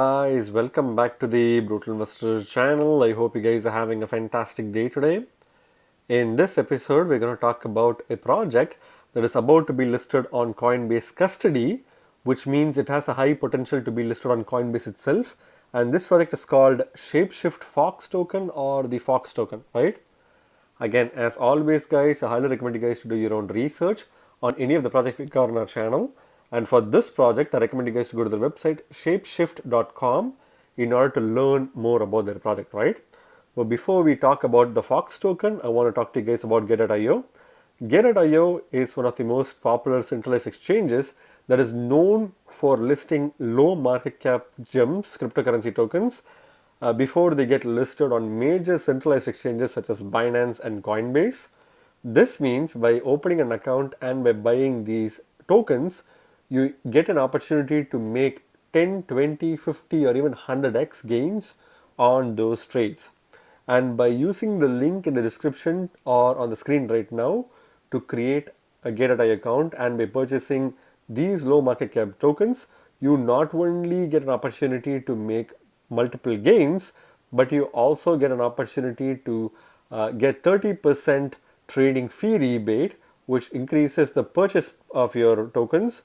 Guys, welcome back to the Brutal Investor channel. I hope you guys are having a fantastic day today. In this episode, we're going to talk about a project that is about to be listed on Coinbase custody, which means it has a high potential to be listed on Coinbase itself. And this project is called Shapeshift Fox token or the Fox token, right? Again, as always, guys, I highly recommend you guys to do your own research on any of the projects we cover on our channel. And for this project, I recommend you guys to go to the website Shapeshift.com in order to learn more about their project, right? But before we talk about the Fox token, I want to talk to you guys about Gateio. Gateio is one of the most popular centralized exchanges that is known for listing low market cap gems, cryptocurrency tokens, before they get listed on major centralized exchanges such as Binance and Coinbase. This means by opening an account and by buying these tokens, you get an opportunity to make 10, 20, 50 or even 100x gains on those trades. And by using the link in the description or on the screen right now to create a Gateio account and by purchasing these low market cap tokens, you not only get an opportunity to make multiple gains, but you also get an opportunity to get 30% trading fee rebate, which increases the purchase of your tokens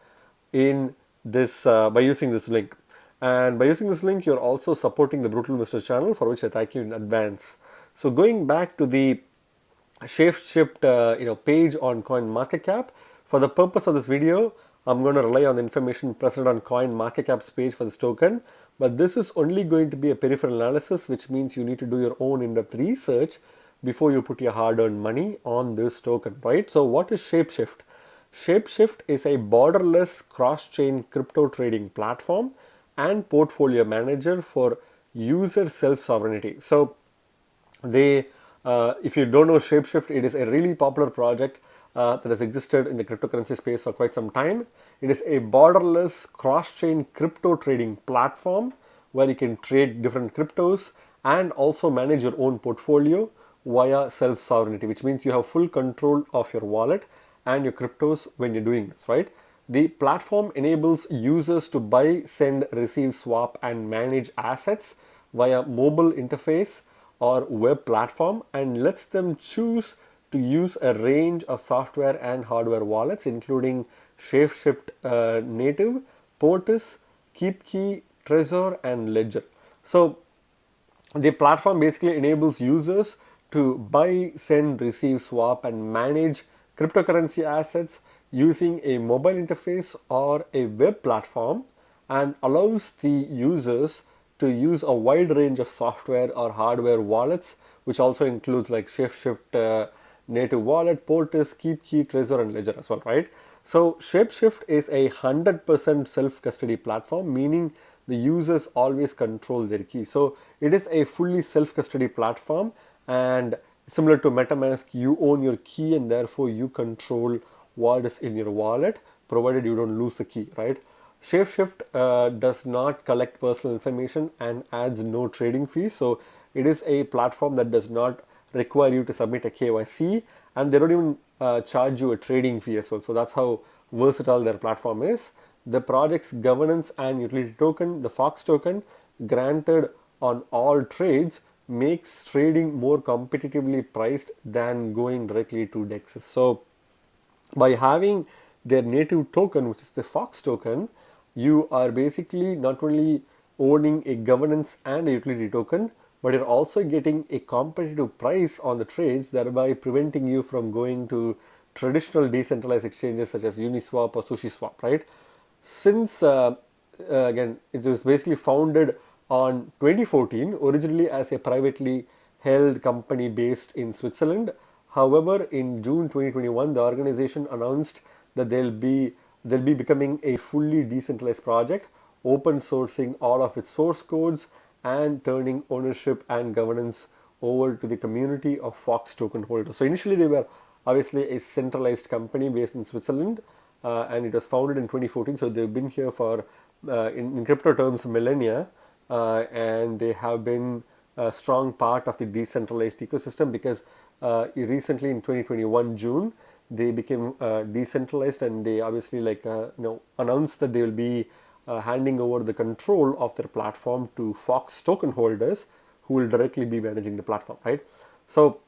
in this by using this link. And by using this link, you're also supporting the Brutal Investors channel, for which I thank you in advance. So going back to the Shapeshift page on CoinMarketCap, for the purpose of this video, I'm going to rely on the information present on CoinMarketCap's page for this token. But this is only going to be a peripheral analysis, which means you need to do your own in-depth research before you put your hard-earned money on this token, right? So what is Shapeshift? Shapeshift is a borderless cross-chain crypto trading platform and portfolio manager for user self-sovereignty. So if you don't know Shapeshift, it is a really popular project that has existed in the cryptocurrency space for quite some time. It is a borderless cross-chain crypto trading platform where you can trade different cryptos and also manage your own portfolio via self-sovereignty, which means you have full control of your wallet and your cryptos when you're doing this, right? The platform enables users to buy, send, receive, swap, and manage assets via mobile interface or web platform and lets them choose to use a range of software and hardware wallets, including Shapeshift Native, Portis, KeepKey, Trezor, and Ledger. So the platform basically enables users to buy, send, receive, swap, and manage cryptocurrency assets using a mobile interface or a web platform and allows the users to use a wide range of software or hardware wallets, which also includes like Shapeshift Native Wallet, Portis, KeepKey, Trezor, and Ledger as well, right? So Shapeshift is a 100% self-custody platform, meaning the users always control their key. So it is a fully self-custody platform, and similar to MetaMask, you own your key and therefore you control what is in your wallet, provided you don't lose the key, right? Shapeshift does not collect personal information and adds no trading fees. So it is a platform that does not require you to submit a KYC, and they don't even charge you a trading fee as well. So that's how versatile their platform is. The project's governance and utility token, the Fox token, granted on all trades, makes trading more competitively priced than going directly to DEXs. So by having their native token, which is the Fox token, you are basically not only owning a governance and a utility token, but you're also getting a competitive price on the trades, thereby preventing you from going to traditional decentralized exchanges such as Uniswap or SushiSwap, right? Since again, it was basically founded on 2014, originally as a privately held company based in Switzerland. However, in June 2021, the organization announced that they'll be becoming a fully decentralized project, open sourcing all of its source codes and turning ownership and governance over to the community of Fox token holders. So initially they were obviously a centralized company based in Switzerland, and it was founded in 2014. So they've been here for, in crypto terms, millennia, and they have been a strong part of the decentralized ecosystem because recently in 2021 June they became decentralized, and they obviously announced that they will be handing over the control of their platform to Fox token holders who will directly be managing the platform, right? So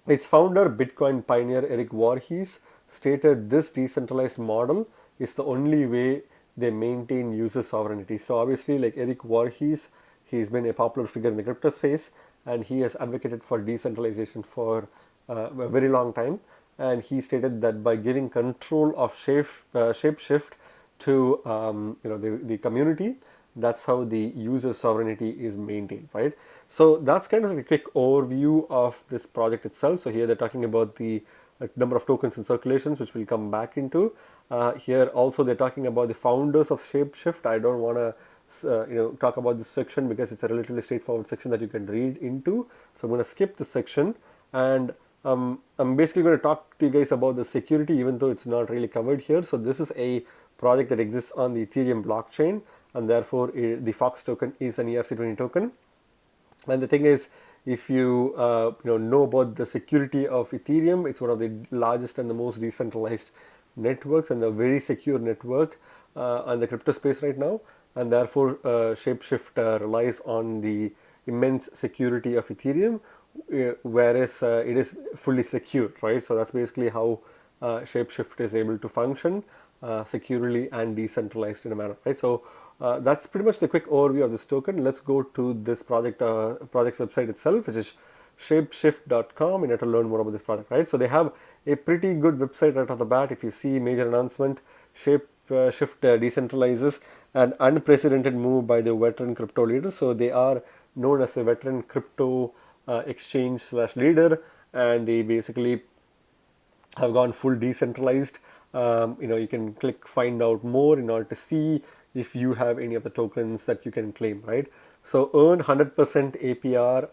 its founder, Bitcoin pioneer Eric Voorhees, stated this decentralized model is the only way they maintain user sovereignty. So obviously, like Eric Voorhees, he's been a popular figure in the crypto space, and he has advocated for decentralization for a very long time. And he stated that by giving control of Shapeshift to the community, that's how the user sovereignty is maintained, right? So that's kind of a quick overview of this project itself. So here they're talking about the number of tokens in circulations, which we'll come back into. Here also they're talking about the founders of Shapeshift. I don't want to talk about this section because it's a relatively straightforward section that you can read into. So I'm going to skip this section, and I'm basically going to talk to you guys about the security, even though it's not really covered here. So this is a project that exists on the Ethereum blockchain, and therefore the Fox token is an ERC20 token. And the thing is, if you know about the security of Ethereum, it's one of the largest and the most decentralized networks and a very secure network on the crypto space right now. And therefore, Shapeshift relies on the immense security of Ethereum, whereas it is fully secure, right? So that's basically how Shapeshift is able to function securely and decentralized in a manner, right? So that's pretty much the quick overview of this token. Let's go to this project's website itself, which is Shapeshift.com, in order to learn more about this product, right? So they have a pretty good website right off the bat. If you see major announcement, Shapeshift decentralizes an unprecedented move by the veteran crypto leader. So they are known as a veteran crypto exchange/leader, and they basically have gone full decentralized. You can click find out more in order to see if you have any of the tokens that you can claim, right? So earn 100% APR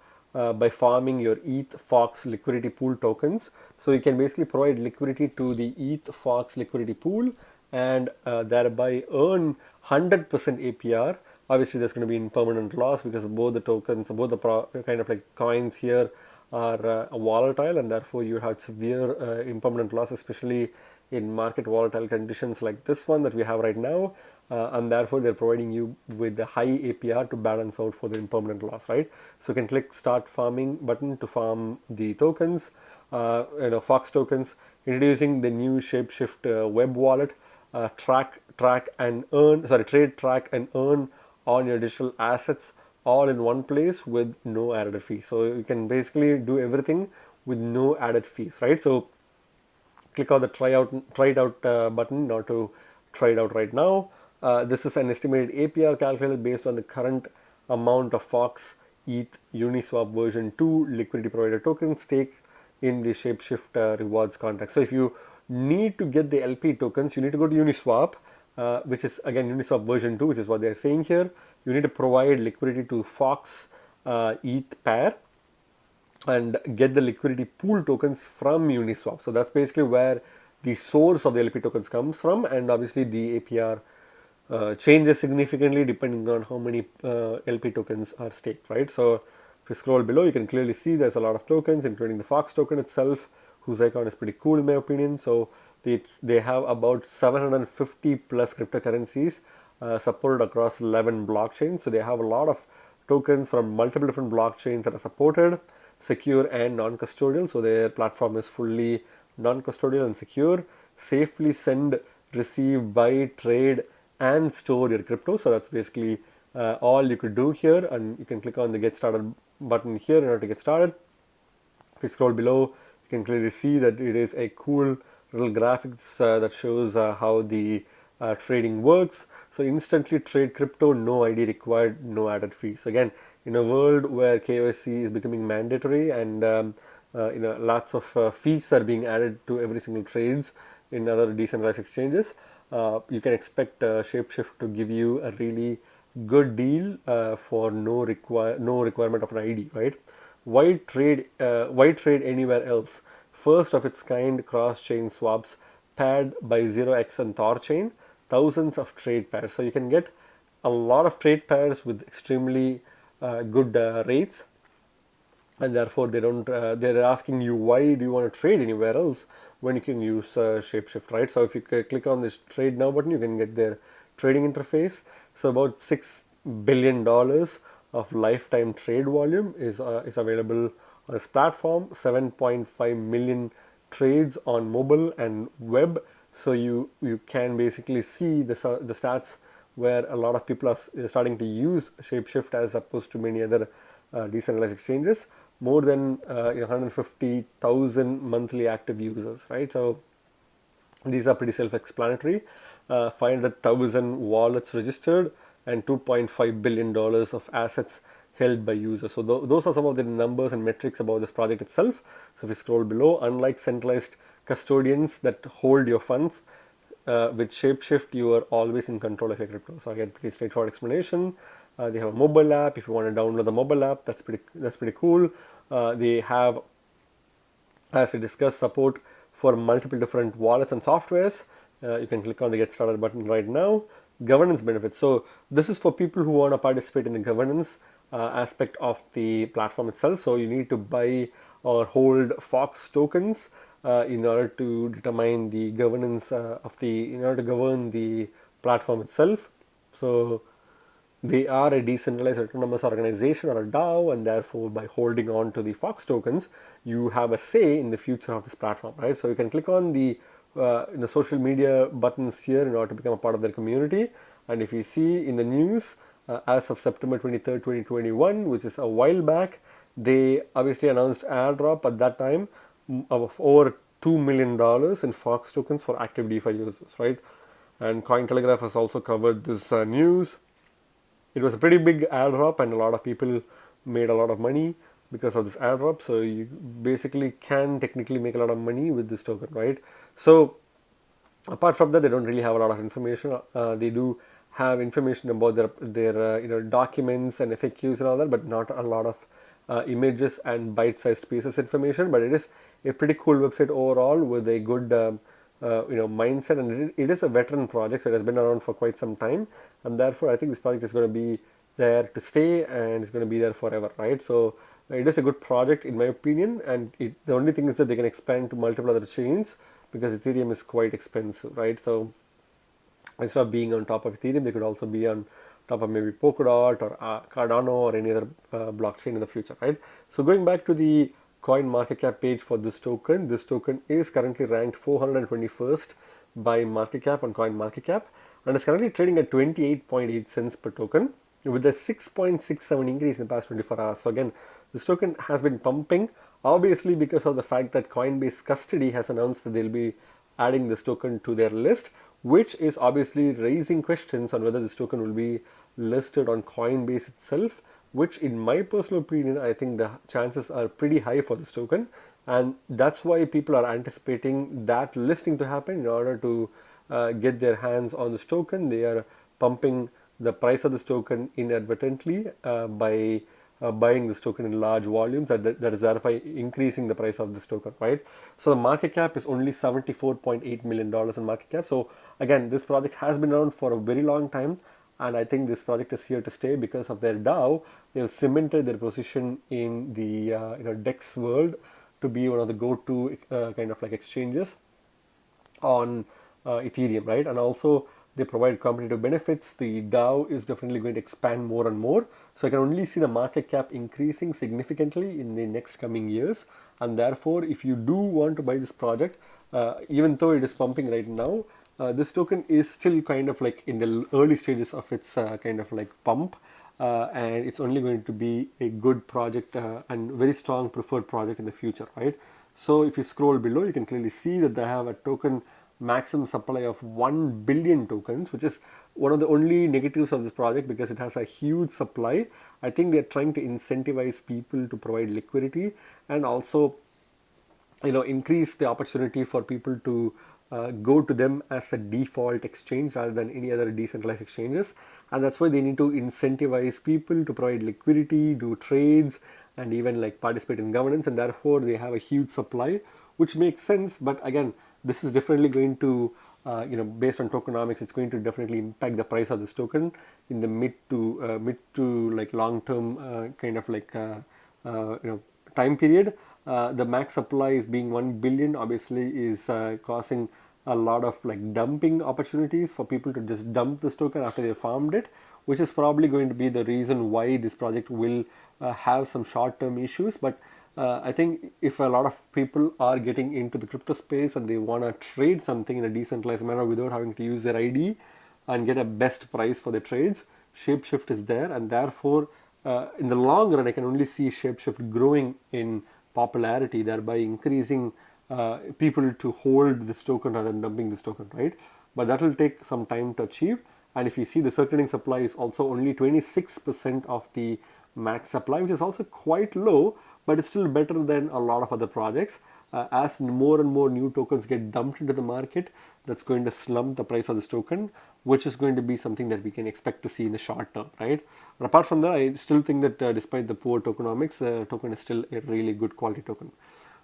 by farming your ETH Fox liquidity pool tokens. So you can basically provide liquidity to the ETH Fox liquidity pool and thereby earn 100% APR. Obviously, there's going to be impermanent loss because both the tokens, both the kind of like coins here are volatile, and therefore you have severe impermanent loss, especially in market volatile conditions like this one that we have right now. And therefore they're providing you with the high APR to balance out for the impermanent loss, right? So you can click start farming button to farm the tokens, Fox tokens, introducing the new Shapeshift web wallet, trade, track and earn on your digital assets all in one place with no added fee. So you can basically do everything with no added fees, right? So click on the try it out button in order to try it out right now. This is an estimated APR calculated based on the current amount of Fox ETH Uniswap version 2 liquidity provider tokens staked in the Shapeshift rewards contract. So if you need to get the LP tokens, you need to go to Uniswap, which is again Uniswap version 2, which is what they're saying here. You need to provide liquidity to Fox ETH pair and get the liquidity pool tokens from Uniswap. So that's basically where the source of the LP tokens comes from, and obviously the APR changes significantly depending on how many LP tokens are staked, right? So if you scroll below, you can clearly see there's a lot of tokens, including the Fox token itself, whose icon is pretty cool in my opinion. So they have about 750 plus cryptocurrencies supported across 11 blockchains. So they have a lot of tokens from multiple different blockchains that are supported, secure and non-custodial. So their platform is fully non-custodial and secure. Safely send, receive, buy, trade, and store your crypto. So that's basically all you could do here, and you can click on the get started button here in order to get started. If you scroll below, you can clearly see that it is a cool little graphics that shows how the trading works. So instantly trade crypto, no ID required, no added fees. So again, in a world where KYC is becoming mandatory and lots of fees are being added to every single trades in other decentralized exchanges, you can expect Shapeshift to give you a really good deal for no requirement of an ID, right? Why trade anywhere else? First of its kind cross-chain swaps paired by 0x and Thorchain, thousands of trade pairs. So you can get a lot of trade pairs with extremely good rates, and therefore they're asking you, why do you want to trade anywhere else when you can use Shapeshift, right? So if you click on this trade now button, you can get their trading interface. So about $6 billion of lifetime trade volume is available on this platform. 7.5 million trades on mobile and web. So you can basically see the stats where a lot of people are starting to use Shapeshift as opposed to many other decentralized exchanges. More than 150,000 monthly active users, right? So these are pretty self-explanatory. 500,000 wallets registered and $2.5 billion of assets held by users. So those are some of the numbers and metrics about this project itself. So if you scroll below, unlike centralized custodians that hold your funds, with Shapeshift, you are always in control of your crypto. So again, pretty straightforward explanation. They have a mobile app. If you want to download the mobile app, that's pretty cool. They have, as we discussed, support for multiple different wallets and softwares. You can click on the Get Started button right now. Governance benefits. So this is for people who want to participate in the governance aspect of the platform itself. So you need to buy or hold Fox tokens in order to determine the governance in order to govern the platform itself. So they are a decentralized autonomous organization or a DAO, and therefore by holding on to the Fox tokens, you have a say in the future of this platform, right? So you can click on the social media buttons here in order to become a part of their community. And if you see in the news, as of September 23rd, 2021, which is a while back, they obviously announced airdrop at that time of over $2 million in Fox tokens for active DeFi users, right? And Cointelegraph has also covered this news. It was a pretty big airdrop, and a lot of people made a lot of money because of this airdrop. So you basically can technically make a lot of money with this token, right? So apart from that, they don't really have a lot of information. They do have information about their documents and FAQs and all that, but not a lot of images and bite-sized pieces information. But it is a pretty cool website overall with a good mindset, and it is a veteran project, so it has been around for quite some time, and therefore I think this project is going to be there to stay and it's going to be there forever, right? So it is a good project in my opinion, and the only thing is that they can expand to multiple other chains because Ethereum is quite expensive, right? So instead of being on top of Ethereum, they could also be on top of maybe Polkadot or Cardano or any other blockchain in the future, right? So going back to the coin market cap page for this token is currently ranked 421st by market cap on coin market cap, and is currently trading at 28.8 cents per token with a 6.67 increase in the past 24 hours. So again, this token has been pumping, obviously because of the fact that Coinbase Custody has announced that they'll be adding this token to their list, which is obviously raising questions on whether this token will be listed on Coinbase itself, which in my personal opinion, I think the chances are pretty high for this token. And that's why people are anticipating that listing to happen in order to get their hands on this token. They are pumping the price of this token inadvertently by buying this token in large volumes. That is thereby increasing the price of this token, right? So the market cap is only $74.8 million in market cap. So again, this project has been around for a very long time, and I think this project is here to stay because of their DAO. They have cemented their position in the DEX world to be one of the go-to kind of like exchanges on Ethereum, right? And also they provide competitive benefits. The DAO is definitely going to expand more and more. So I can only see the market cap increasing significantly in the next coming years. And therefore, if you do want to buy this project, even though it is pumping right now, this token is still kind of like in the early stages of its kind of like pump. And it's only going to be a good project and very strong preferred project in the future, right? So if you scroll below, you can clearly see that they have a token maximum supply of 1 billion tokens, which is one of the only negatives of this project because it has a huge supply. I think they're trying to incentivize people to provide liquidity and also increase the opportunity for people to go to them as a default exchange rather than any other decentralized exchanges. And that's why they need to incentivize people to provide liquidity, do trades, and even like participate in governance. And therefore they have a huge supply, which makes sense. But again, this is definitely going to based on tokenomics, it's going to definitely impact the price of this token in the mid to like long term kind of like time period. The max supply is being 1 billion, obviously is causing a lot of like dumping opportunities for people to just dump this token after they farmed it, which is probably going to be the reason why this project will have some short-term issues. But I think if a lot of people are getting into the crypto space and they want to trade something in a decentralized manner without having to use their ID and get a best price for their trades, Shapeshift is there, and therefore in the long run I can only see Shapeshift growing in popularity, thereby increasing people to hold this token rather than dumping this token, right? But that will take some time to achieve. And if you see, the circulating supply is also only 26% of the max supply, which is also quite low, but it's still better than a lot of other projects. As more and more new tokens get dumped into the market, that's going to slump the price of this token, which is going to be something that we can expect to see in the short term, right? But apart from that, I still think that despite the poor tokenomics, the token is still a really good quality token.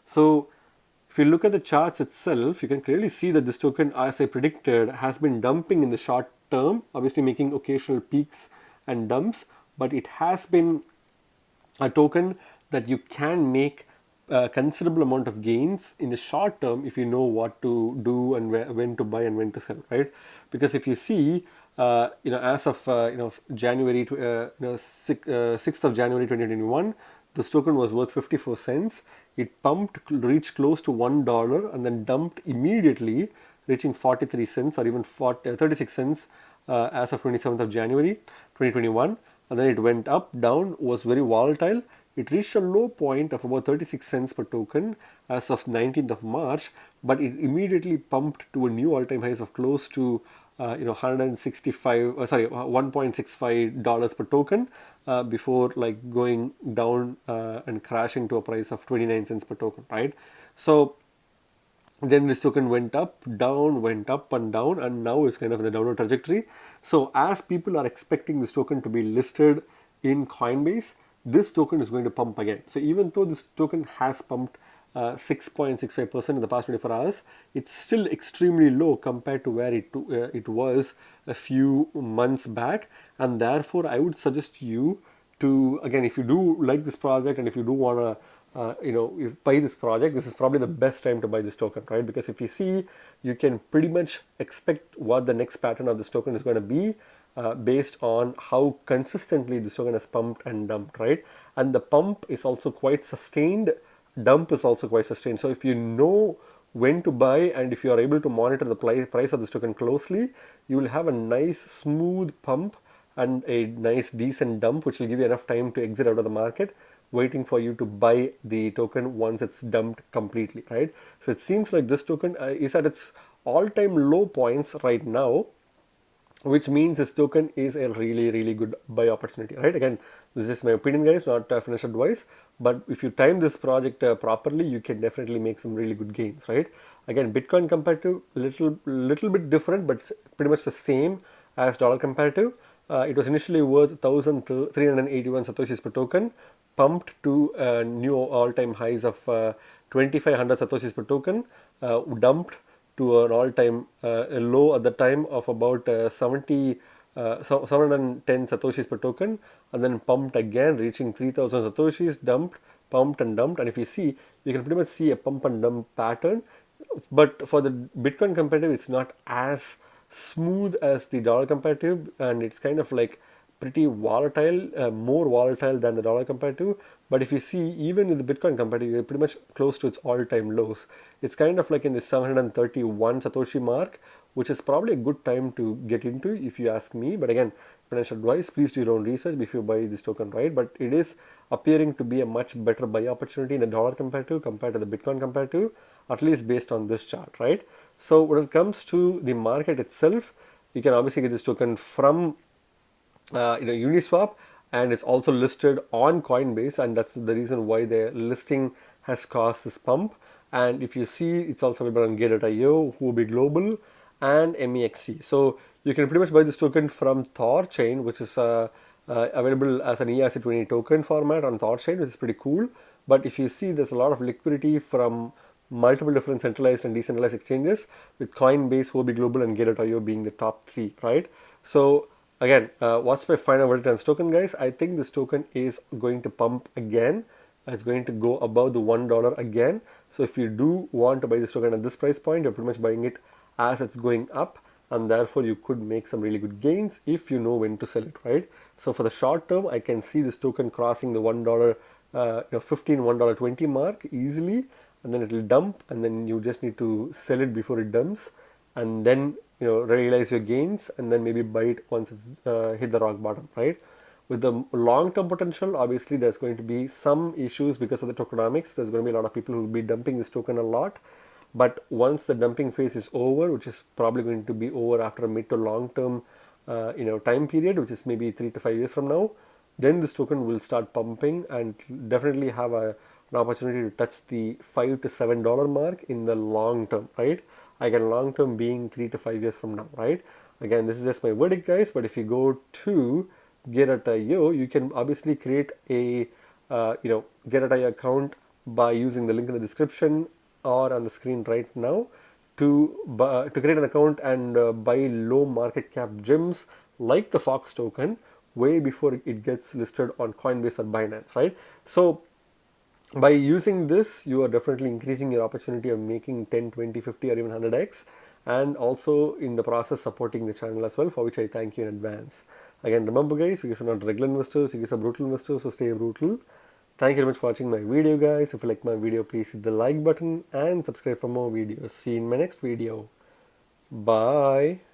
So if you look at the charts itself, you can clearly see that this token, as I predicted, has been dumping in the short term, obviously making occasional peaks and dumps, but it has been a token that you can make a considerable amount of gains in the short term if you know what to do and when to buy and when to sell, right? Because if you see, as of January, 6th of January 2021, this token was worth 54 cents. It pumped, reached close to $1, and then dumped immediately, reaching 43 cents or even 36 cents as of 27th of January 2021. And then it went up, down, was very volatile. It reached a low point of about 36 cents per token as of 19th of March, but it immediately pumped to a new all-time highs of close to 1.65 dollars per token before like going down and crashing to a price of 29 cents per token, right? So then this token went up, down, went up and down, and now it's kind of in the downward trajectory. So as people are expecting this token to be listed in Coinbase, this token is going to pump again. So even though this token has pumped 6.65% in the past 24 hours, it's still extremely low compared to where it was a few months back. And therefore, I would suggest you to, again, if you do like this project and if you do want to buy this project, this is probably the best time to buy this token, right? Because if you see, you can pretty much expect what the next pattern of this token is going to be based on how consistently this token has pumped and dumped, right? And the pump is also quite sustained, dump is also quite sustained. So if you know when to buy and if you are able to monitor the price of this token closely, you will have a nice smooth pump and a nice decent dump, which will give you enough time to exit out of the market, waiting for you to buy the token once it's dumped completely, right? So it seems like this token is at its all-time low points right now, which means this token is a really, really good buy opportunity, right? Again, this is my opinion, guys, not financial advice, but if you time this project properly, you can definitely make some really good gains, right? Again, Bitcoin comparative, little bit different, but pretty much the same as dollar comparative. It was initially worth 1,381 satoshis per token, pumped to new all-time highs of 2,500 satoshis per token, dumped to an all-time low at the time of about 710 satoshis per token, and then pumped again, reaching 3,000 satoshis, dumped, pumped and dumped. And if you see, you can pretty much see a pump and dump pattern. But for the Bitcoin comparative, it's not as smooth as the dollar comparative, and it's kind of like pretty volatile, more volatile than the dollar comparative. But if you see, even in the Bitcoin comparative, you're pretty much close to its all-time lows. It's kind of like in the 731 Satoshi mark, which is probably a good time to get into if you ask me. But again, financial advice, please do your own research before you buy this token, right? But it is appearing to be a much better buy opportunity in the dollar comparative compared to the Bitcoin comparative, at least based on this chart, right? So when it comes to the market itself, you can obviously get this token from Uniswap, and it's also listed on Coinbase, and that's the reason why the listing has caused this pump. And if you see, it's also available on Gateio, Huobi Global, and MEXC. So you can pretty much buy this token from Thor chain, which is available as an ERC20 token format on Thor chain, which is pretty cool. But if you see, there's a lot of liquidity from multiple different centralized and decentralized exchanges, with Coinbase, Huobi Global, and Gateio being the top three, right? So again, what's my final verdict on this token, guys? I think this token is going to pump again. It's going to go above the $1 again. So if you do want to buy this token at this price point, you're pretty much buying it as it's going up, and therefore you could make some really good gains if you know when to sell it, right? So for the short term, I can see this token crossing the $1, 15, $1.20 mark easily, and then it will dump, and then you just need to sell it before it dumps, and then realize your gains, and then maybe buy it once it's hit the rock bottom, right? With the long-term potential, obviously there's going to be some issues because of the tokenomics. There's going to be a lot of people who will be dumping this token a lot. But once the dumping phase is over, which is probably going to be over after a mid to long-term time period, which is maybe 3 to 5 years from now, then this token will start pumping and definitely have an opportunity to touch the $5 to $7 mark in the long term, right? Again, long term being 3 to 5 years from now, right? Again, this is just my verdict, guys. But if you go to Gateio, you can obviously create a Gateio account by using the link in the description or on the screen right now to create an account and buy low market cap gems like the Fox token way before it gets listed on Coinbase or Binance, right? So by using this, you are definitely increasing your opportunity of making 10, 20, 50 or even 100x, and also in the process supporting the channel as well, for which I thank you in advance. Again, remember guys, you guys are not regular investors, you guys are brutal investors, so stay brutal. Thank you very much for watching my video, guys. If you like my video, please hit the like button and subscribe for more videos. See you in my next video. Bye.